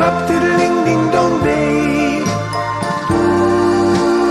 up to the ding ding dong day. Ooh,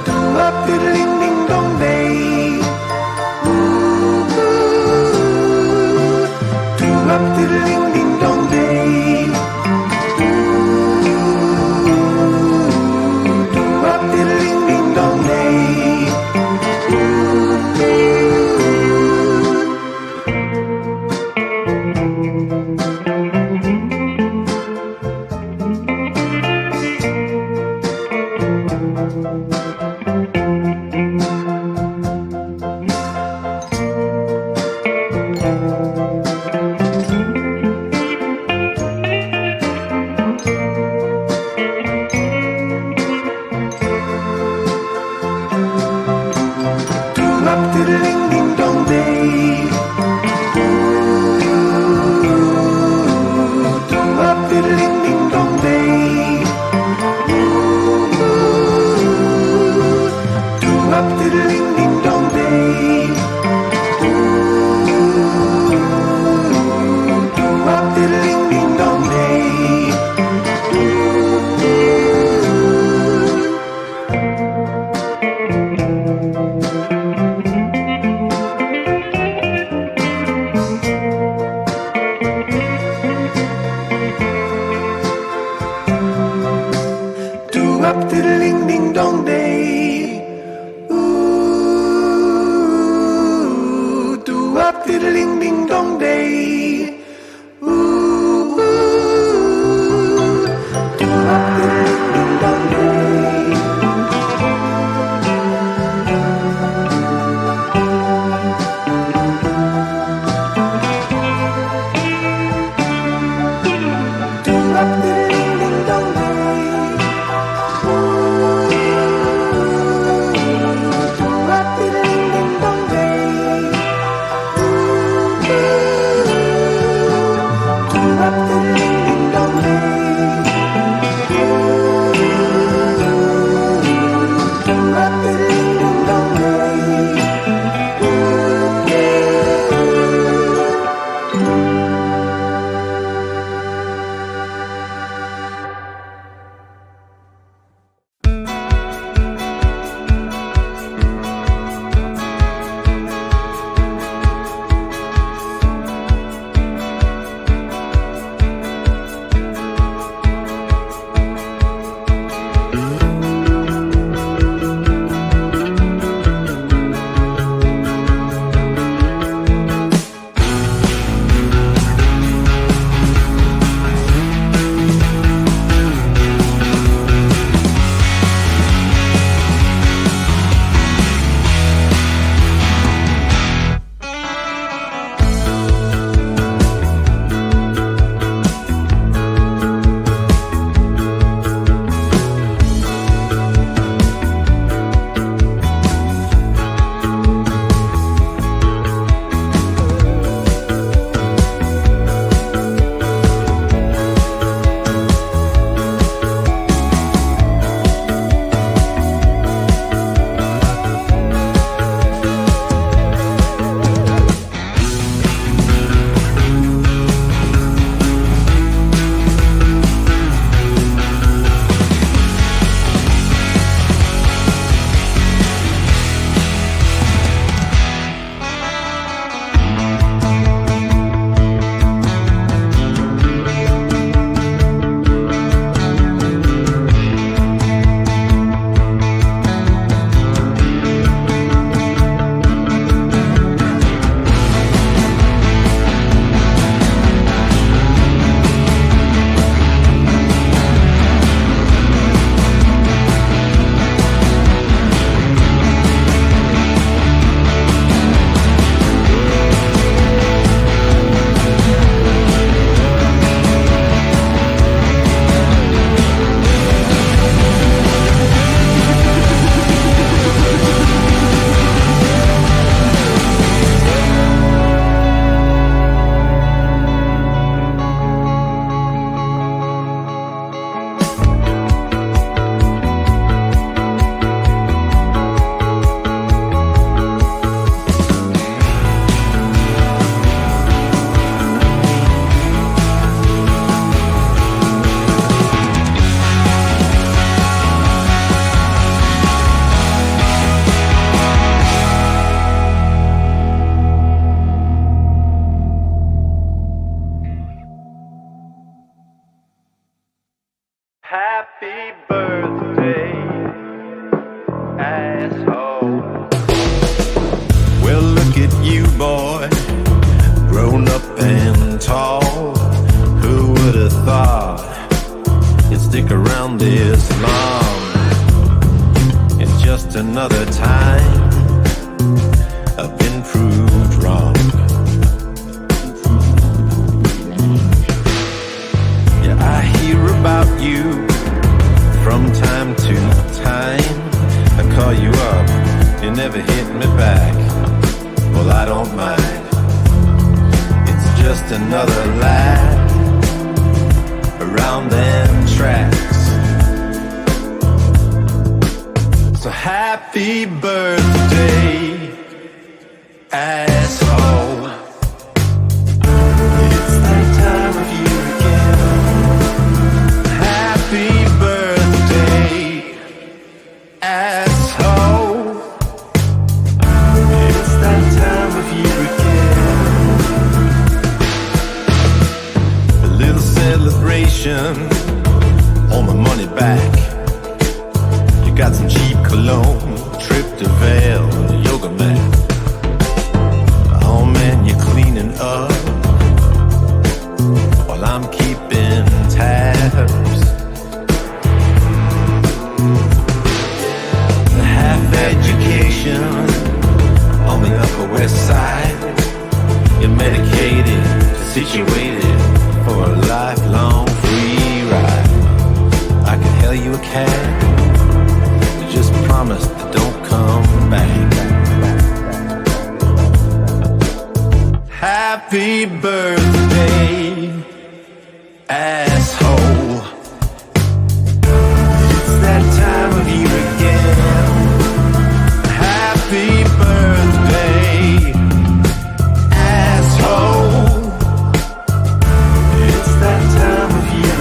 do up to the ding ding dong day. Ooh, do up to the ding ding dong day. Ooh, do up to the ding ding dong day. Up to the ding ding dong day. Ooh, do up to the ding ding dong day. Ooh, do up to the ding ding dong day. Ooh, do up to the ding ding dong day. Up to the ding ding dong day. Ooh, do up to the ding ding dong day. Ooh, do up to the ding ding dong day. Do up to the ding ding dong day. Ooh, Happy birthday, asshole. Well, look at you, boy, grown up and tall. Who would have thought you'd stick around this long? It's just another time I've been proved wrong. Yeah, I hear about you from time to time. I call you up, you never hit me back. Well, I don't mind. It's just another lap around them tracks. So happy birthday, asshole. It's that time of year again. Happy birthday, asshole. It's that time of year again. A little celebration, all my money back. You got some cheap cologne, trip to Vail, a yoga mat. Oh man, you're cleaning up while I'm keeping tabs. The half education on the Upper West Side. You're medicated, situated for a lifelong free ride. I could hail you a cab, but just promise that don't come back. Happy birthday, asshole. It's that time of year again. Happy birthday, asshole. It's that time of year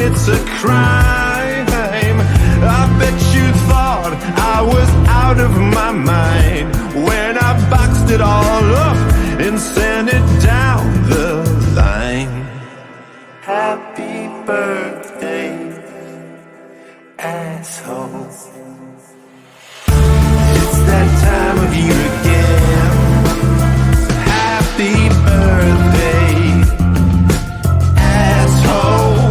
it's a crime. I bet you thought I was out of my mind when I boxed it all up and sent it down the line. Happy birthday, asshole. It's that time of year again. Happy birthday, asshole.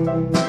Thank